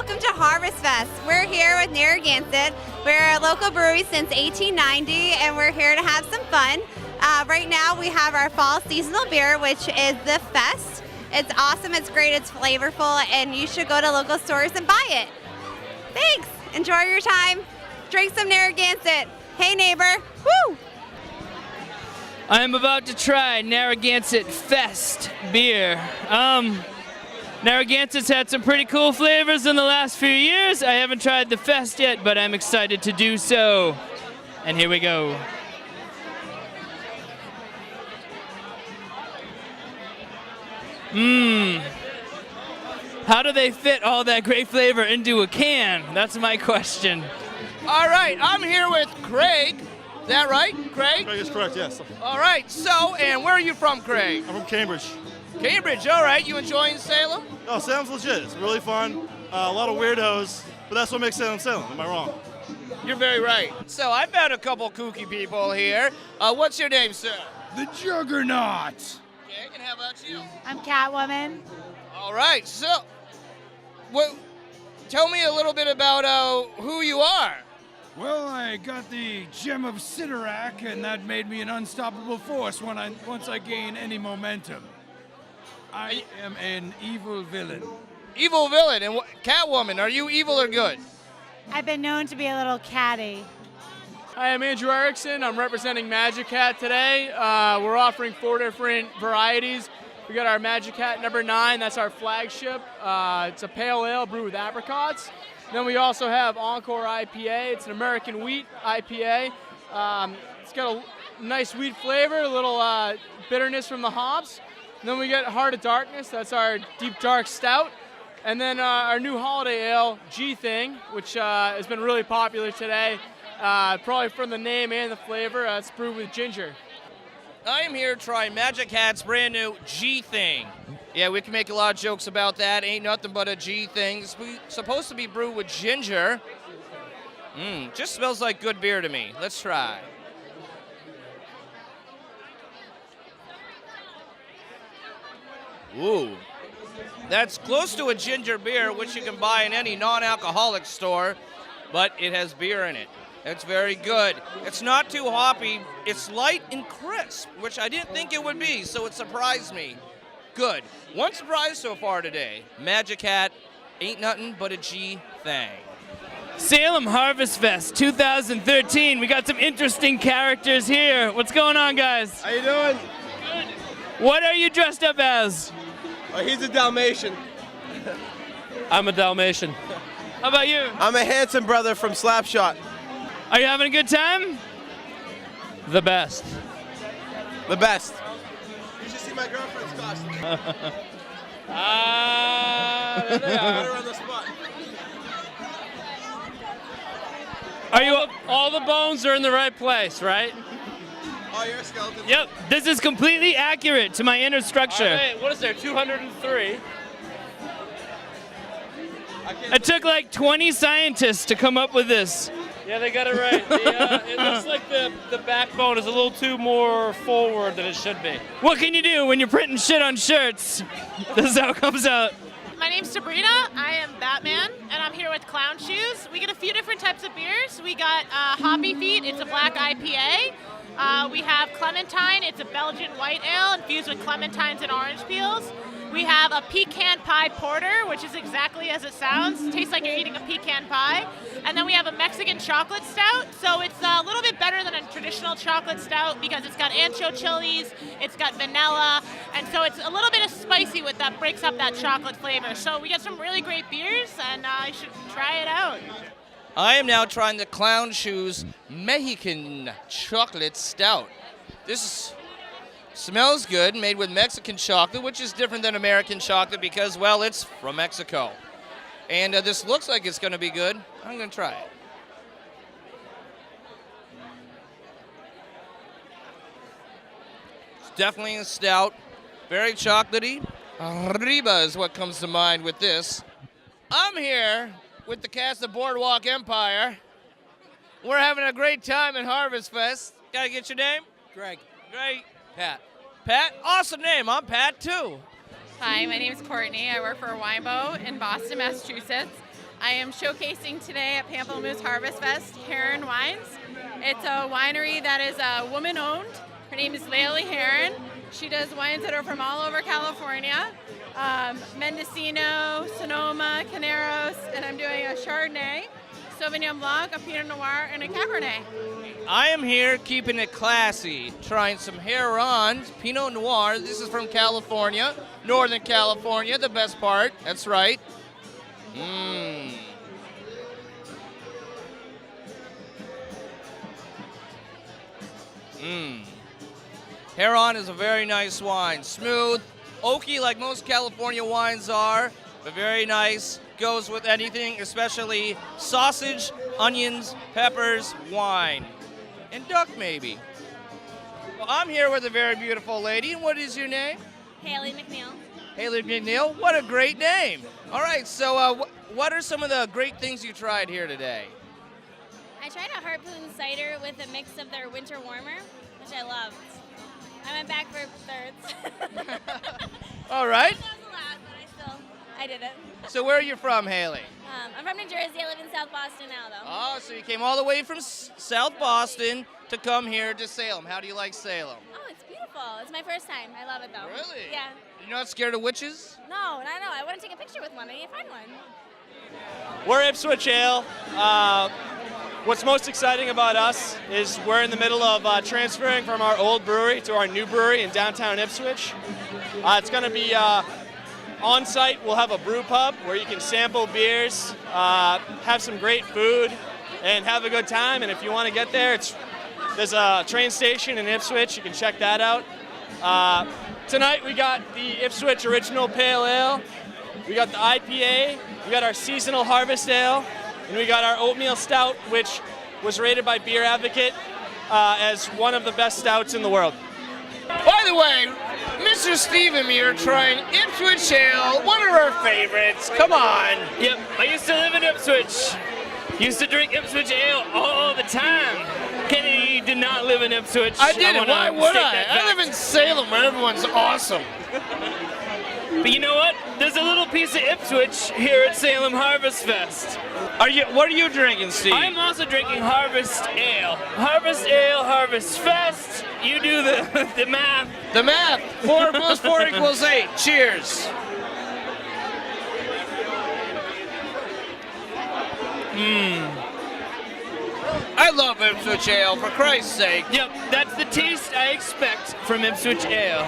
welcome to Harvest Fest. We're here with Narragansett. We're a local brewery since 1890, and we're here to have some fun. Right now, we have our fall seasonal beer, which is the Fest. It's awesome, it's great, it's flavorful, and you should go to local stores and buy it. Thanks. Enjoy your time. Drink some Narragansett. Hey, neighbor. Woo! I am about to try Narragansett Fest beer. Narragansett's had some pretty cool flavors in the last few years. I haven't tried the Fest yet, but I'm excited to do so. And here we go. How do they fit all that great flavor into a can? That's my question. All right, I'm here with Craig. Is that right, Craig? Craig is correct, yes. All right, so, and where are you from, Craig? I'm from Cambridge. Cambridge, all right. You enjoying Salem? Oh, Salem's legit. It's really fun. A lot of weirdos, but that's what makes Salem Salem. Am I wrong? You're very right. So I've met a couple kooky people here. What's your name, sir? The Juggernaut. Okay, and how about you? I'm Catwoman. All right, so, tell me a little bit about who you are. Well, I got the Gem of Sidorak, and that made me an unstoppable force once I gain any momentum. I am an evil villain. Evil villain. And Catwoman, are you evil or good? I've been known to be a little catty. Hi, I'm Andrew Erickson. I'm representing Magic Hat today. We're offering 4 different varieties. We got our Magic Hat number 9. That's our flagship. It's a pale ale brewed with apricots. Then we also have Encore IPA. It's an American wheat IPA. It's got a nice wheat flavor, a little bitterness from the hops. And then we get Heart of Darkness. That's our deep dark stout. And then our new holiday ale, G-Thing, which has been really popular today. Probably from the name and the flavor. It's brewed with ginger. I am here to try Magic Hat's brand new G-Thing. Yeah, we can make a lot of jokes about that. Ain't nothing but a G-Thing. It's supposed to be brewed with ginger. Just smells like good beer to me. Let's try. Ooh. That's close to a ginger beer, which you can buy in any non-alcoholic store, but it has beer in it. It's very good. It's not too hoppy. It's light and crisp, which I didn't think it would be, so it surprised me. Good. One surprise so far today. Magic Hat ain't nothing but a G-Thing. Salem Harvest Fest 2013. We got some interesting characters here. What's going on, guys? How you doing? What are you dressed up as? Oh, he's a Dalmatian. I'm a Dalmatian. How about you? I'm a handsome brother from Slapshot. Are you having a good time? The best. The best. You should see my girlfriend's costume. There they are. Put her on the spot. Are you? All the bones are in the right place, right? Oh, you're a skeleton. Yep. This is completely accurate to my inner structure. All right, what is there, 203? It took like 20 scientists to come up with this. Yeah, they got it right. It looks like the backbone is a little too more forward than it should be. What can you do when you're printing shit on shirts? This is how it comes out. My name's Sabrina. I am Batman, and I'm here with Clown Shoes. We get a few different types of beers. We got Hoppy Feet. It's a black IPA. We have Clementine. It's a Belgian white ale infused with clementines and orange peels. We have a pecan pie porter, which is exactly as it sounds. It tastes like you're eating a pecan pie. And then we have a Mexican chocolate stout. So it's a little bit better than a traditional chocolate stout because it's got ancho chilies, it's got vanilla, and so it's a little bit of spicy with that, breaks up that chocolate flavor. So we got some really great beers, and you should try it out. I am now trying the Clown Shoes Mexican Chocolate Stout. This smells good, made with Mexican chocolate, which is different than American chocolate because, well, it's from Mexico. And this looks like it's going to be good. I'm going to try it. It's definitely a stout, very chocolatey. Arriba is what comes to mind with this. I'm here with the cast of Boardwalk Empire. We're having a great time at Harvest Fest. Gotta get your name? Greg. Greg. Pat. Pat? Awesome name. I'm Pat, too. Hi, my name is Courtney. I work for Weinbo in Boston, Massachusetts. I am showcasing today at Pamplemousse Harvest Fest Heron Wines. It's a winery that is woman-owned. Her name is Laylee Heron. She does wines that are from all over California. Mendocino, Sonoma, Caneros, and I'm doing a Chardonnay, Sauvignon Blanc, a Pinot Noir, and a Cabernet. I am here keeping it classy, trying some Heron Pinot Noir. This is from California, Northern California, the best part. That's right. Mmm. Mmm. Heron is a very nice wine. Smooth, oaky like most California wines are, but very nice. Goes with anything, especially sausage, onions, peppers, wine, and duck maybe. Well, I'm here with a very beautiful lady. And what is your name? Haley McNeil. Haley McNeil. What a great name. All right, so what are some of the great things you tried here today? I tried a Harpoon cider with a mix of their winter warmer, which I loved. I went back for thirds. All right. That was a lot, but I did it. So where are you from, Haley? I'm from New Jersey. I live in South Boston now, though. Oh, so you came all the way from South Boston to come here to Salem. How do you like Salem? Oh, it's beautiful. It's my first time. I love it, though. Really? Yeah. You're not scared of witches? No. I want to take a picture with one. I need to find one. We're Ipswich Ale. What's most exciting about us is we're in the middle of transferring from our old brewery to our new brewery in downtown Ipswich. It's going to be on site. We'll have a brew pub where you can sample beers, have some great food, and have a good time. And if you want to get there, there's a train station in Ipswich. You can check that out. Tonight we got the Ipswich Original Pale Ale. We got the IPA. We got our Seasonal Harvest Ale. And we got our Oatmeal Stout, which was rated by Beer Advocate as one of the best stouts in the world. By the way, Mr. Steven here trying Ipswich Ale, one of our favorites. Come on. Yep, I used to live in Ipswich. Used to drink Ipswich Ale all the time. Kennedy did not live in Ipswich. I didn't. Why would I? I live live in Salem where everyone's awesome. But you know what? There's a little piece of Ipswich here at Salem Harvest Fest. What are you drinking, Steve? I'm also drinking Harvest Ale. Harvest Ale, Harvest Fest. You do the math. The math. 4 plus 4 equals 8. Cheers. I love Ipswich Ale, for Christ's sake. Yep, that's the taste I expect from Ipswich Ale.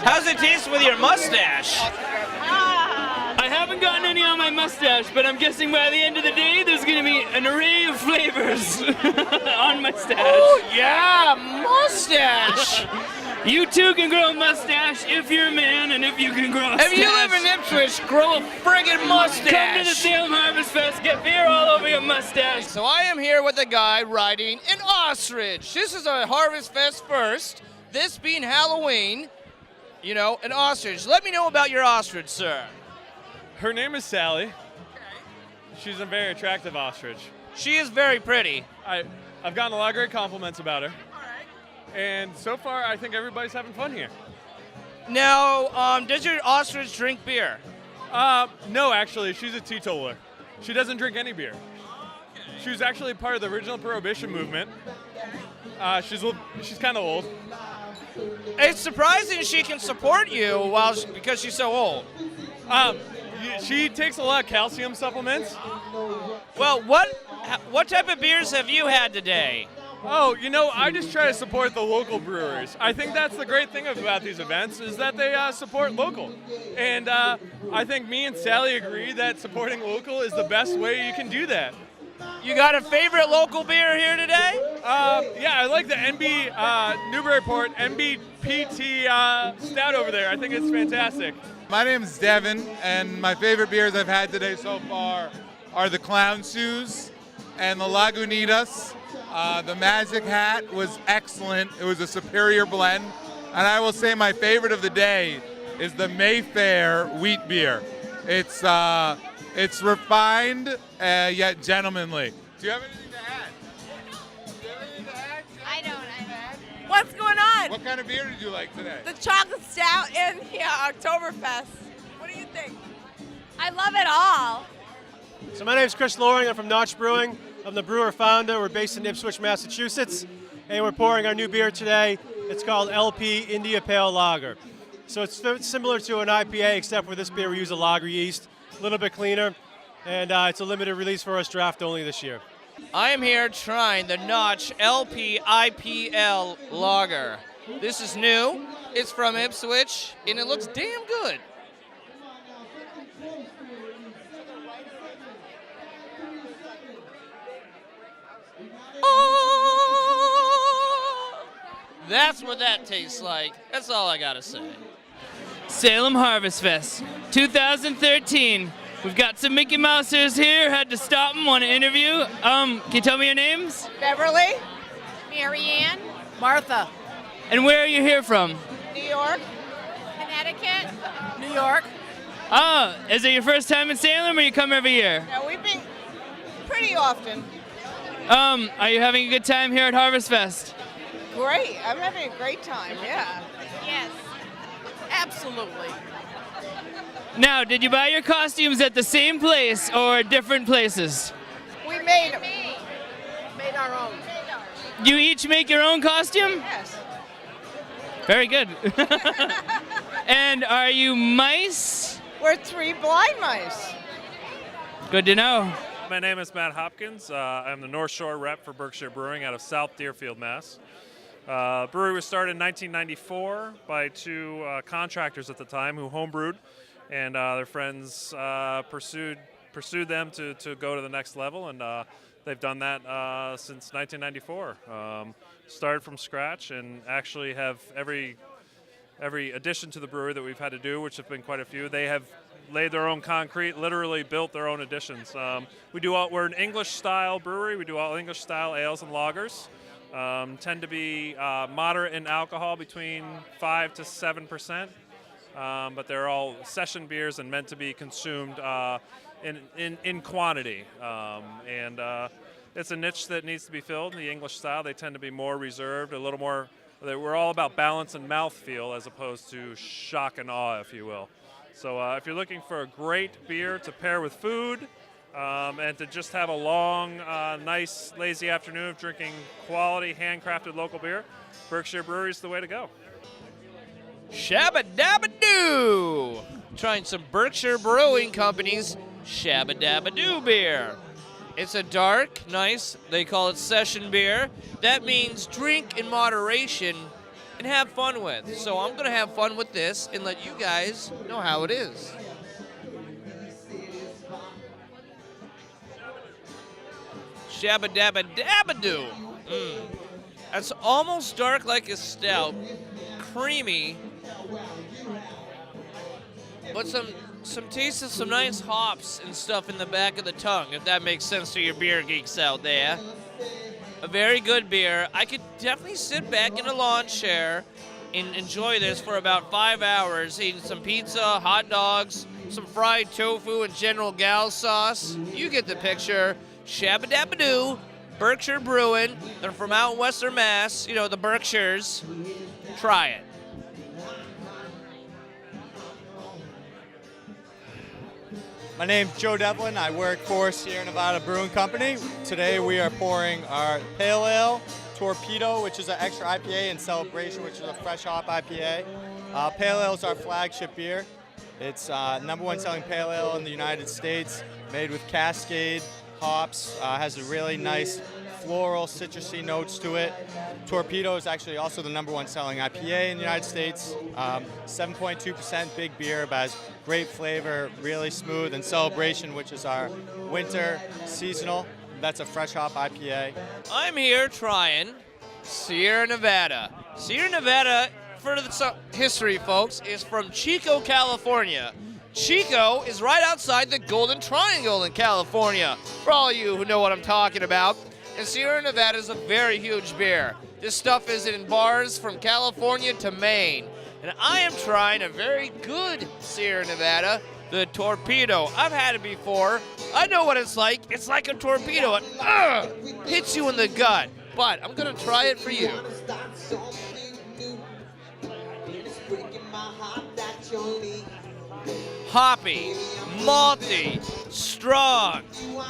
How's it taste with your mustache? I haven't gotten any on my mustache, but I'm guessing by the end of the day, there's going to be an array of flavors on my stash. Oh, yeah, mustache. You too can grow a mustache if you're a man and if you can grow a If you stash. live in Ipswich, grow a friggin' mustache. Come to the Salem Harvest Fest, get beer all over your mustache. So I am here with a guy riding an ostrich. This is a Harvest Fest first. This being Halloween, you know, an ostrich. Let me know about your ostrich, sir. Her name is Sally. She's a very attractive ostrich. She is very pretty. I've gotten a lot of great compliments about her. And so far, I think everybody's having fun here. Now, does your ostrich drink beer? No, actually, she's a teetotaler. She doesn't drink any beer. She was actually part of the original Prohibition movement. She's kind of old. It's surprising she can support you because she's so old. She takes a lot of calcium supplements. Well, what type of beers have you had today? Oh, you know, I just try to support the local breweries. I think that's the great thing about these events is that they support local. And I think me and Sally agree that supporting local is the best way you can do that. You got a favorite local beer here today? Yeah, I like the NB Newburyport NBPT Stout over there. I think it's fantastic. My name is Devin, and my favorite beers I've had today so far are the Clown Shoes and the Lagunitas. The Magic Hat was excellent. It was a superior blend. And I will say my favorite of the day is the Mayfair wheat beer. It's refined yet gentlemanly. Do you have anything to add? I don't. What's going on? What kind of beer did you like today? The chocolate stout and Oktoberfest. What do you think? I love it all. So my name is Chris Loring. I'm from Notch Brewing. I'm the brewer founder. We're based in Ipswich, Massachusetts, and we're pouring our new beer today. It's called LP India Pale Lager. So it's similar to an IPA, except for this beer we use a lager yeast, a little bit cleaner, and it's a limited release for us, draft only this year. I am here trying the Notch LP IPL Lager. This is new. It's from Ipswich, and it looks damn good. Oh, that's what that tastes like. That's all I gotta say. Salem Harvest Fest 2013. We've got some Mickey Mousers here. Had to stop them, want to interview. Can you tell me your names? Beverly. Marianne. Martha. And where are you here from? New York. Connecticut. New York. Oh, is it your first time in Salem or you come every year? No, we've been pretty often. Are you having a good time here at Harvest Fest? Great. I'm having a great time, yeah. Yes. Absolutely. Now, did you buy your costumes at the same place or different places? We made them. Made our own. You each make your own costume? Yes. Very good. And are you mice? We're 3 blind mice. Good to know. My name is Matt Hopkins. I'm the North Shore rep for Berkshire Brewing out of South Deerfield, Mass. Brewery was started in 1994 by 2 contractors at the time who homebrewed, and their friends pursued them to go to the next level, and they've done that since 1994. Started from scratch and actually have every addition to the brewery that we've had to do, which have been quite a few. They have laid their own concrete, literally built their own additions. We're an English-style brewery. We do all English-style ales and lagers. Tend to be moderate in alcohol, between 5 to 7%, but they're all session beers and meant to be consumed in quantity. It's a niche that needs to be filled. In the English style, they tend to be more reserved, a little more. We're all about balance and mouthfeel as opposed to shock and awe, if you will. So if you're looking for a great beer to pair with food, and to just have a long, nice, lazy afternoon of drinking quality, handcrafted local beer, Berkshire Brewery is the way to go. Shabba Dabba Doo! Trying some Berkshire Brewing Company's Shabba Dabba Doo beer. It's a dark, nice, they call it session beer. That means drink in moderation and have fun with. So I'm going to have fun with this and let you guys know how it is. Shabba Dabba Dabba Doo. That's almost dark like a stout, creamy, but some taste of some nice hops and stuff in the back of the tongue, if that makes sense to your beer geeks out there. A very good beer. I could definitely sit back in a lawn chair and enjoy this for about 5 hours, eating some pizza, hot dogs, some fried tofu and General Gal sauce. You get the picture. Shabba Dabba Doo, Berkshire Brewing. They're from out in Western Mass, you know, the Berkshires. Try it. My name's Joe Devlin. I work for Sierra Nevada Brewing Company. Today we are pouring our Pale Ale, Torpedo, which is an extra IPA, and Celebration, which is a fresh hop IPA. Pale Ale is our flagship beer. It's #1 selling pale ale in the United States, made with Cascade hops, has a really nice floral, citrusy notes to it. Torpedo is actually also the #1 selling IPA in the United States. 7.2% big beer, but has great flavor, really smooth. And Celebration, which is our winter seasonal, that's a fresh hop IPA. I'm here trying Sierra Nevada. Sierra Nevada, for the history, folks, is from Chico, California. Chico is right outside the Golden Triangle in California, for all you who know what I'm talking about. And Sierra Nevada is a very huge beer. This stuff is in bars from California to Maine. And I am trying a very good Sierra Nevada, the Torpedo. I've had it before. I know what it's like. It's like a torpedo. It hits you in the gut. But I'm going to try it for you. hoppy, malty, strong,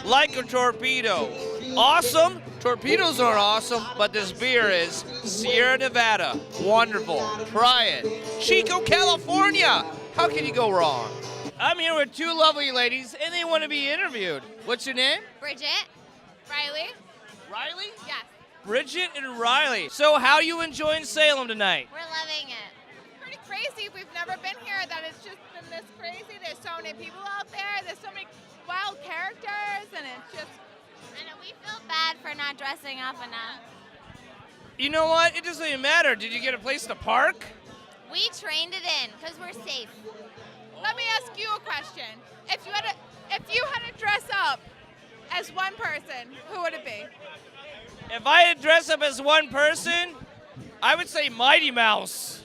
like a torpedo. Awesome? Torpedoes are awesome, but this beer is Sierra Nevada. Wonderful. Try it. Chico, California. How can you go wrong? I'm here with two lovely ladies, and they want to be interviewed. What's your name? Bridget. Riley. Riley? Yes. Bridget and Riley. So how are you enjoying Salem tonight? We're loving it. Pretty crazy. We've never been here. That it's just been this crazy. There's so many people out there. There's so many wild characters, and it's just. I know we feel bad for not dressing up enough. You know what? It doesn't even matter. Did you get a place to park? We trained it in because we're safe. Let me ask you a question. If you had to dress up as one person, who would it be? If I had to dress up as one person, I would say Mighty Mouse.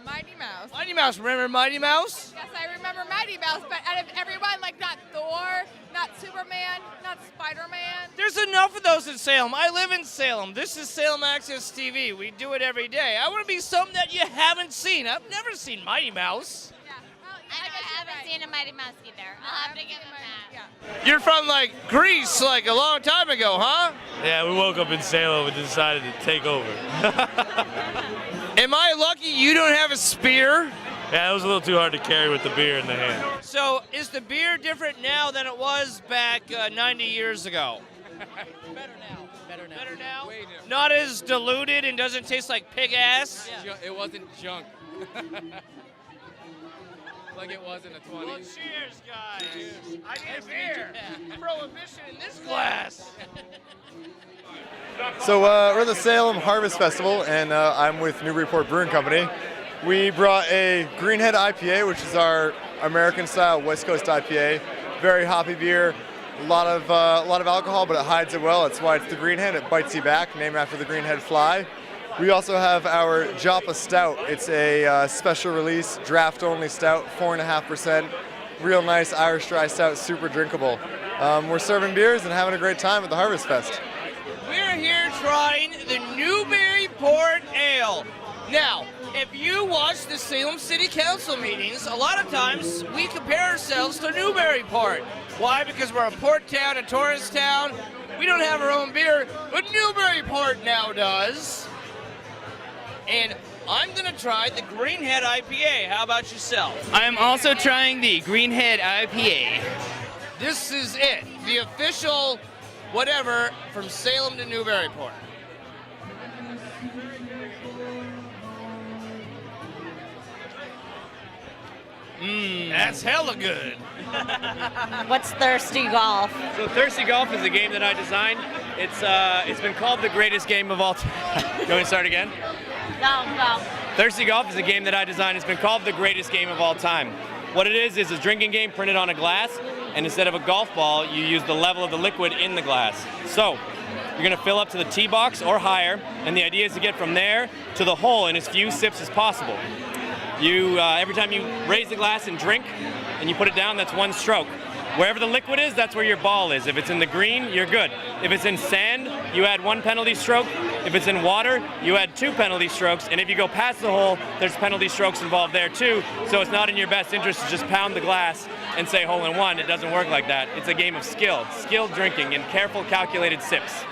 Mighty Mouse. Mighty Mouse, remember Mighty Mouse? Yes, I remember Mighty Mouse, but out of everyone, like not Thor, not Superman, not Spider-Man. There's enough of those in Salem. I live in Salem. This is Salem Access TV. We do it every day. I want to be something that you haven't seen. I've never seen Mighty Mouse. I haven't seen a Mighty Mouse either. I'll have to give him that. You're from like Greece, like a long time ago, huh? Yeah, we woke up in Salem and decided to take over. Am I lucky you don't have a spear? Yeah, it was a little too hard to carry with the beer in the hand. So is the beer different now than it was back 90 years ago? Better now. Not as diluted and doesn't taste like pig ass? It wasn't junk. Like it was in the 20s. Well, cheers, guys. I need a beer. Prohibition in this glass. So we're at the Salem Harvest Festival, and I'm with Newburyport Brewing Company. We brought a Greenhead IPA, which is our American-style West Coast IPA. Very hoppy beer, a lot of alcohol, but it hides it well. That's why it's the Greenhead. It bites you back, named after the Greenhead fly. We also have our Joppa Stout. It's a special release, draft-only stout, 4.5%. Real nice Irish dry stout, super drinkable. We're serving beers and having a great time at the Harvest Fest. We're here trying the Newburyport Ale. Now, if you watch the Salem City Council meetings, a lot of times we compare ourselves to Newburyport. Why? Because we're a port town, a tourist town. We don't have our own beer, but Newburyport now does. And I'm going to try the Greenhead IPA. How about yourself? I am also trying the Greenhead IPA. This is it, the official whatever from Salem to Newburyport. That's hella good. What's Thirsty Golf? So Thirsty Golf is a game that I designed. It's been called the greatest game of all time. You want me to start again? No. Thirsty Golf is a game that I designed. It's been called the greatest game of all time. What it is a drinking game printed on a glass, and instead of a golf ball, you use the level of the liquid in the glass. So you're going to fill up to the tee box or higher, and the idea is to get from there to the hole in as few sips as possible. You every time you raise the glass and drink, and you put it down, that's one stroke. Wherever the liquid is, that's where your ball is. If it's in the green, you're good. If it's in sand, you add 1 penalty stroke. If it's in water, you add 2 penalty strokes. And if you go past the hole, there's penalty strokes involved there too. So it's not in your best interest to just pound the glass and say hole in one. It doesn't work like that. It's a game of skilled drinking and careful, calculated sips.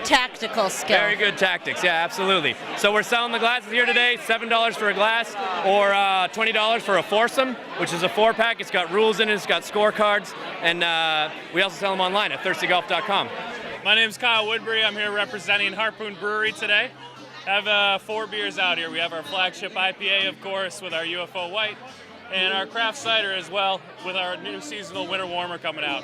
Tactical skill. Very good tactics, yeah, absolutely. So we're selling the glasses here today, $7 for a glass, or $20 for a foursome, which is a 4-pack. It's got rules in it, it's got scorecards, and we also sell them online at thirstygolf.com. My name's Kyle Woodbury. I'm here representing Harpoon Brewery today. I have 4 beers out here. We have our flagship IPA, of course, with our UFO White, and our craft cider as well, with our new seasonal winter warmer coming out.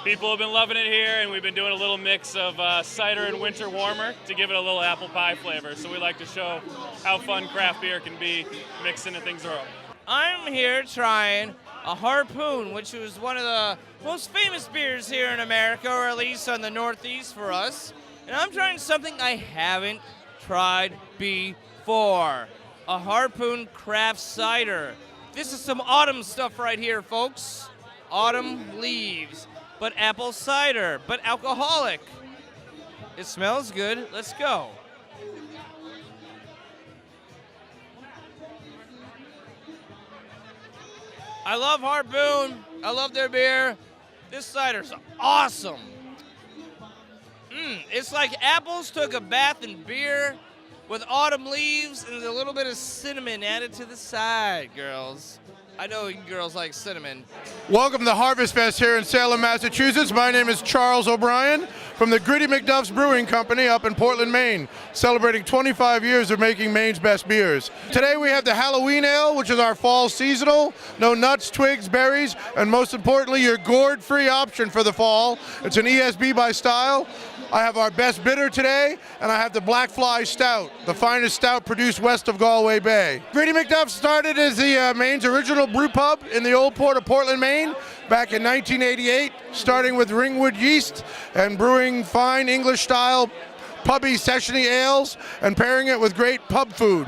People have been loving it here, and we've been doing a little mix of cider and winter warmer to give it a little apple pie flavor. So we like to show how fun craft beer can be mixed into things around. I'm here trying a Harpoon, which was one of the most famous beers here in America, or at least on the Northeast for us. And I'm trying something I haven't tried before, a Harpoon craft cider. This is some autumn stuff right here, folks. Autumn leaves. But apple cider, but alcoholic. It smells good. Let's go. I love Harpoon. I love their beer. This cider's awesome. It's like apples took a bath in beer with autumn leaves and a little bit of cinnamon added to the side, girls. I know you girls like cinnamon. Welcome to Harvest Fest here in Salem, Massachusetts. My name is Charles O'Brien from the Gritty McDuff's Brewing Company up in Portland, Maine, celebrating 25 years of making Maine's best beers. Today we have the Halloween Ale, which is our fall seasonal. No nuts, twigs, berries, and most importantly, your gourd-free option for the fall. It's an ESB by style. I have our best bitter today, and I have the Black Fly Stout, the finest stout produced west of Galway Bay. Gritty McDuff started as the Maine's original brew pub in the old port of Portland, Maine, back in 1988, starting with Ringwood yeast and brewing fine English-style pubby sessiony ales and pairing it with great pub food.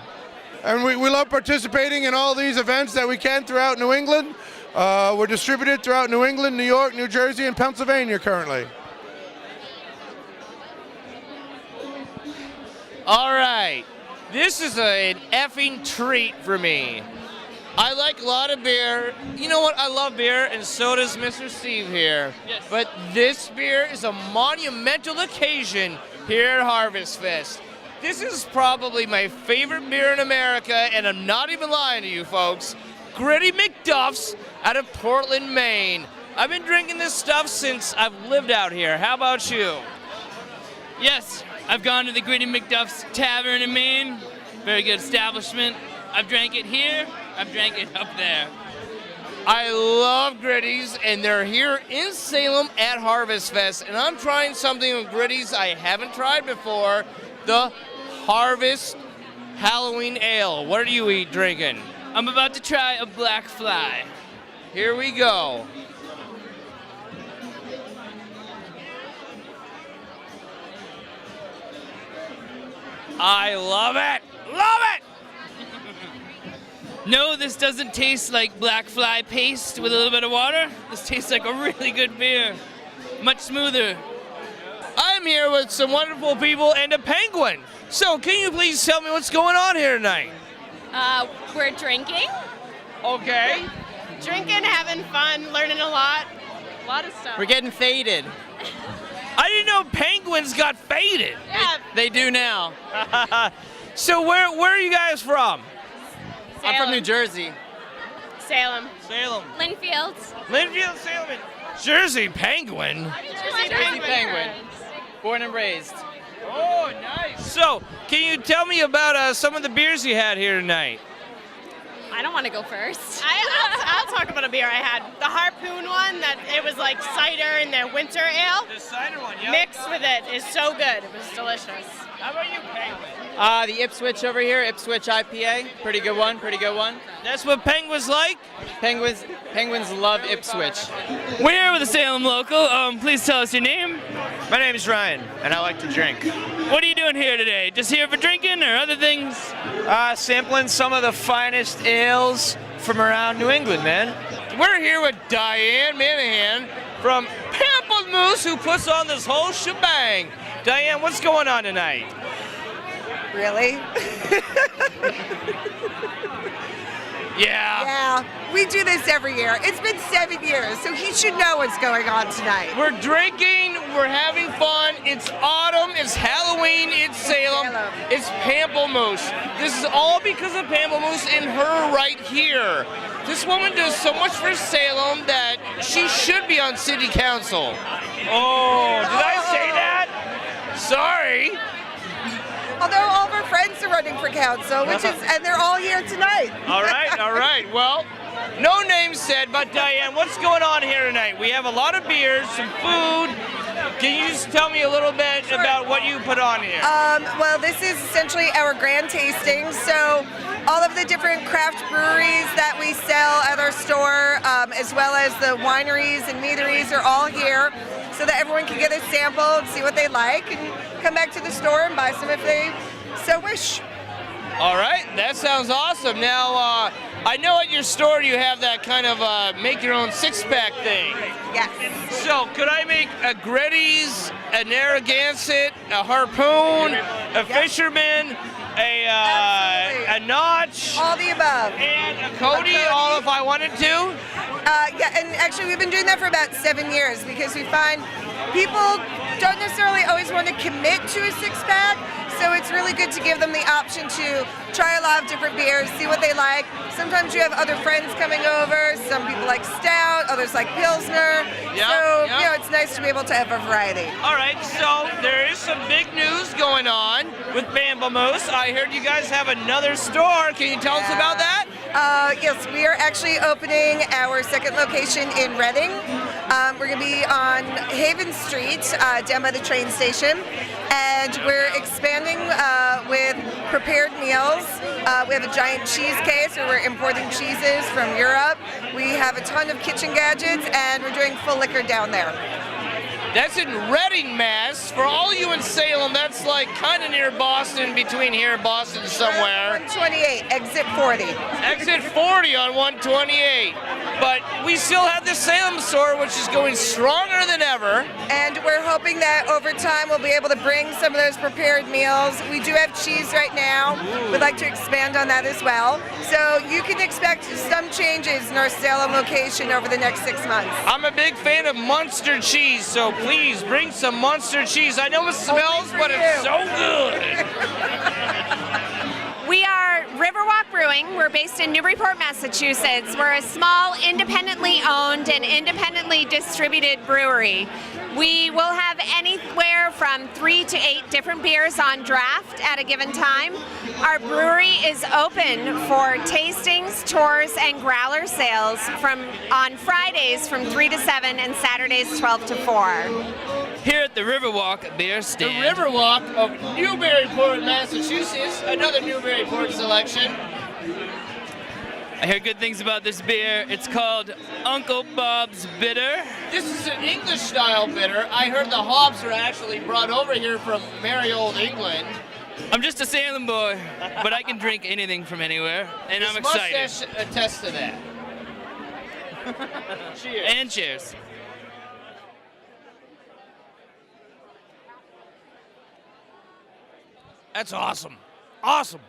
And we love participating in all these events that we can throughout New England. We're distributed throughout New England, New York, New Jersey, and Pennsylvania currently. All right, this is an effing treat for me. I like a lot of beer. You know what? I love beer, and so does Mr. Steve here. Yes. But this beer is a monumental occasion here at Harvest Fest. This is probably my favorite beer in America, and I'm not even lying to you folks. Gritty McDuff's out of Portland, Maine. I've been drinking this stuff since I've lived out here. How about you? Yes, I've gone to the Gritty McDuff's Tavern in Maine. Very good establishment. I've drank it here. I've drank it up there. I love Gritty's, and they're here in Salem at Harvest Fest, and I'm trying something with Gritty's I haven't tried before, the Harvest Halloween Ale. What are you drinking? I'm about to try a Black Fly. Here we go. I love it! Love it! No, this doesn't taste like Black Fly paste with a little bit of water. This tastes like a really good beer. Much smoother. I'm here with some wonderful people and a penguin. So can you please tell me what's going on here tonight? We're drinking. Okay. Drinking, having fun, learning a lot. A lot of stuff. We're getting faded. I didn't know penguins got faded. Yeah. They do now. So where are you guys from? I'm from New Jersey. Salem. Salem. Linfield. Linfield, Salem. Jersey Penguin. Jersey Penguin. Born and raised. Oh, nice. So, can you tell me about some of the beers you had here tonight? I don't want to go first. I'll talk about a beer I had. The Harpoon one, that it was like cider in their winter ale. The cider one, yeah. Mixed with it is so good. It was delicious. How about you, Penguin? The Ipswich over here, Ipswich IPA. Pretty good one, pretty good one. That's what penguins like? Penguins love Ipswich. We're here with a Salem local. Please tell us your name. My name is Ryan, and I like to drink. What are you doing here today? Just here for drinking or other things? Sampling some of the finest ales from around New England, man. We're here with Diane Manahan from Pamplemousse, who puts on this whole shebang. Diane, what's going on tonight? Really? Yeah. Yeah, we do this every year. It's been 7 years, so he should know what's going on tonight. We're drinking, we're having fun. It's autumn, it's Halloween, it's Salem, it's Pamplemousse. This is all because of Pamplemousse and her right here. This woman does so much for Salem that she should be on city council. Oh, did I say that? Sorry. Although all of our friends are running for council, and they're all here tonight. All right. Well, no names said, but Diane, what's going on here tonight? We have a lot of beers, some food. Can you just tell me a little bit about what you put on here? Well, this is essentially our grand tasting. So all of the different craft breweries that we sell at our store, as well as the wineries and meaderies are all here so that everyone can get a sample and see what they like and come back to the store and buy some if they so wish. All right, that sounds awesome. Now, I know at your store you have that kind of make your own six-pack thing. Yes. So, could I make a Gritty's, a Narragansett, a Harpoon, a Fisherman, a Notch, all the above, and a Cody, all if I wanted to. Yeah, and actually we've been doing that for about 7 years because we find people don't necessarily always want to commit to a six-pack, so it's really good to give them the option to try a lot of different beers, see what they like. Sometimes you have other friends coming over, some people like stout, others like Pilsner, so you know, it's nice to be able to have a variety. All right, so there is some big news going on with Bambamoose. I heard you guys have another store. Can you tell us about that? Yes, we are actually opening our second location in Reading. We're going to be on Haven Street, down by the train station, and we're expanding with prepared meals. We have a giant cheese case where we're importing cheeses from Europe. We have a ton of kitchen gadgets, and we're doing full liquor down there. That's in Reading, Mass. For all you in Salem, that's like kind of near Boston, between here and Boston somewhere. 128, exit 40. Exit 40 on 128. But we still have the Salem store, which is going stronger than ever. And we're hoping that over time we'll be able to bring some of those prepared meals. We do have cheese right now. We'd like to expand on that as well. So you can expect some changes in our Salem location over the next 6 months. I'm a big fan of Munster cheese, so please bring some Munster cheese. I know it smells, but it's so good. We are Riverwalk Brewing. We're based in Newburyport, Massachusetts. We're a small, independently owned and independently distributed brewery. We will have anywhere from 3 to 8 different beers on draft at a given time. Our brewery is open for tastings, tours, and growler sales on Fridays from 3 to 7 and Saturdays 12 to 4. Here at the Riverwalk Beer Stand. The Riverwalk of Newburyport, Massachusetts. Another Newburyport selection. I hear good things about this beer. It's called Uncle Bob's Bitter. This is an English-style bitter. I heard the hops are actually brought over here from merry old England. I'm just a Salem boy, but I can drink anything from anywhere, and This I'm excited. mustache attests to that. Cheers. And cheers. That's awesome. Awesome.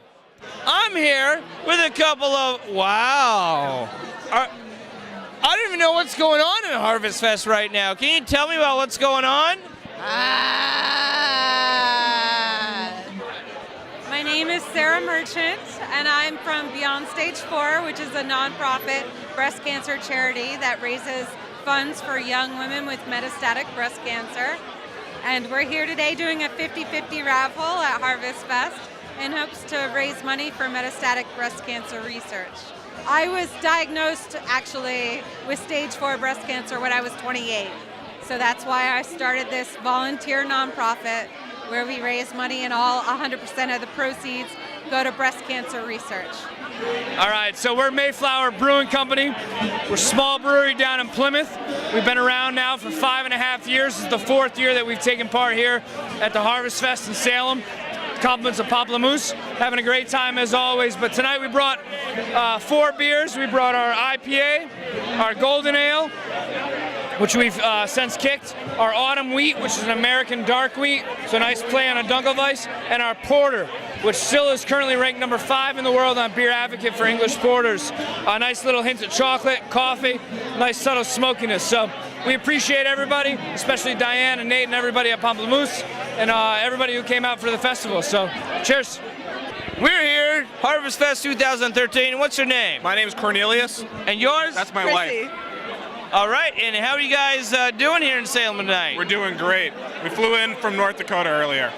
I'm here with a couple of, wow. I don't even know what's going on in Harvest Fest right now. Can you tell me about what's going on? My name is Sarah Merchant, and I'm from Beyond Stage 4, which is a nonprofit breast cancer charity that raises funds for young women with metastatic breast cancer. And we're here today doing a 50-50 raffle at Harvest Fest in hopes to raise money for metastatic breast cancer research. I was diagnosed actually with stage 4 breast cancer when I was 28. So that's why I started this volunteer nonprofit where we raise money and all 100% of the proceeds go to breast cancer research. All right, so we're Mayflower Brewing Company. We're a small brewery down in Plymouth. We've been around now for 5.5 years. This is the 4th year that we've taken part here at the Harvest Fest in Salem. Compliments of Pamplemousse. Having a great time as always. But tonight we brought 4 beers. We brought our IPA, our Golden Ale, which we've since kicked, our Autumn Wheat, which is an American dark wheat, so a nice play on a Dunkelweiss, and our Porter, which still is currently ranked number 5 in the world on Beer Advocate for English porters. A nice little hint of chocolate, coffee, nice subtle smokiness. So we appreciate everybody, especially Diane and Nate and everybody at Pamplemousse, and everybody who came out for the festival. So cheers. We're here, Harvest Fest 2013. What's your name? My name is Cornelius. And yours? That's my wife. All right, and how are you guys doing here in Salem tonight? We're doing great. We flew in from North Dakota earlier.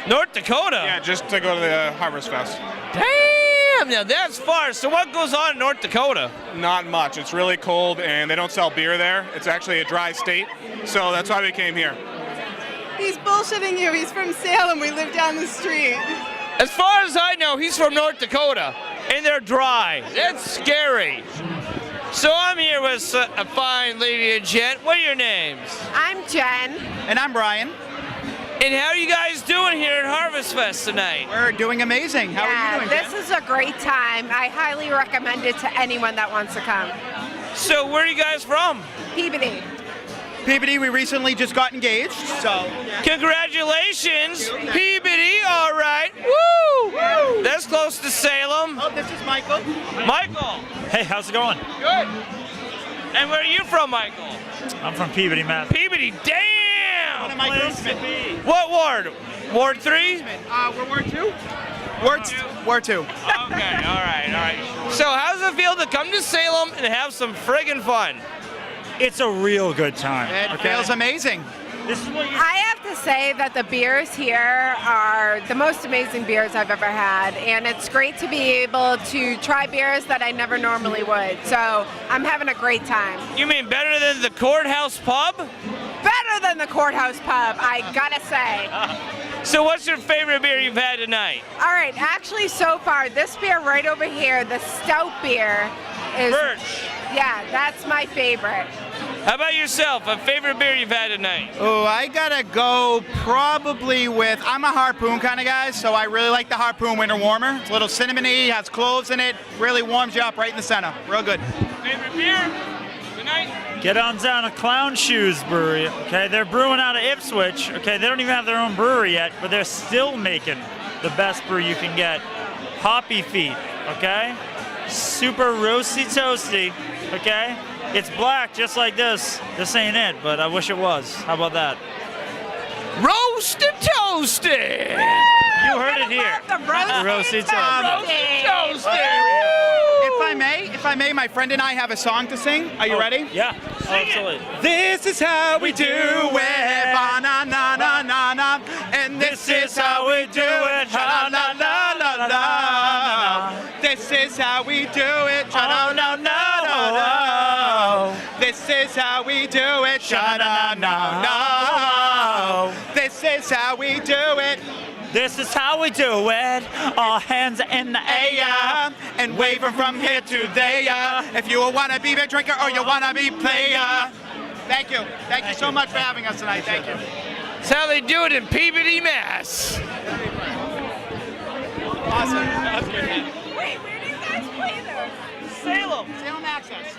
North Dakota? Yeah, just to go to the Harvest Fest. Damn, now that's far. So what goes on in North Dakota? Not much. It's really cold, and they don't sell beer there. It's actually a dry state, so that's why we came here. He's bullshitting you. He's from Salem. We live down the street. As far as I know, he's from North Dakota, and they're dry. That's scary. So I'm here with a fine lady and gent. What are your names? I'm Jen. And I'm Brian. And how are you guys doing here at Harvest Fest tonight? We're doing amazing. How are you doing, This is a great time. I highly recommend it to anyone that wants to come. So where are you guys from? Peabody. Peabody, we recently just got engaged, so. Congratulations, Peabody, all right. Woo! That's close to Salem. Oh, this is Michael. Michael. Hey, how's it going? Good. And where are you from, Michael? I'm from Peabody, Mass. Peabody. Damn. One of my groomsmen. What ward? Ward 3? We're Ward 2? Ward 2. Okay, all right. So how's it feel to come to Salem and have some friggin' fun? It's a real good time. It feels amazing. This is what you. I have to say that the beers here are the most amazing beers I've ever had, and it's great to be able to try beers that I never normally would. So I'm having a great time. You mean better than the Courthouse Pub? Better than the Courthouse Pub, I gotta say. So what's your favorite beer you've had tonight? All right, actually so far, this beer right over here, the stout beer is... Birch. Yeah, that's my favorite. How about yourself? A favorite beer you've had tonight? Oh, I gotta go probably with, I'm a Harpoon kind of guy, so I really like the Harpoon Winter Warmer. It's a little cinnamony, has cloves in it, really warms you up right in the center. Real good. Favorite beer tonight? Get on down to Clown Shoes Brewery, okay? They're brewing out of Ipswich, okay? They don't even have their own brewery yet, but they're still making the best brew you can get. Hoppy Feet, okay? Super roasty toasty, okay? It's black just like this. This ain't it, but I wish it was. How about that? Roasted toasted! You heard it here. Roasted toasted. If I may, my friend and I have a song to sing. Are you ready? Yeah, absolutely. This is how we do it, ba-na-na-na-na-na, and this is how we do it, ha-la-la-la-la-la. This is how we do it, sha-na-na-na-na. This is how we do it, sha-na-na-na-na. This is how we do it. This is how we do it. All hands in the air and waving from here to there. If you wanna be a drinker or you wanna be player. Thank you. Thank you so much for having us tonight. Thank you. That's how they do it in Peabody, Mass. Awesome. That's good. Wait, where do you guys play though? Salem. Salem Access.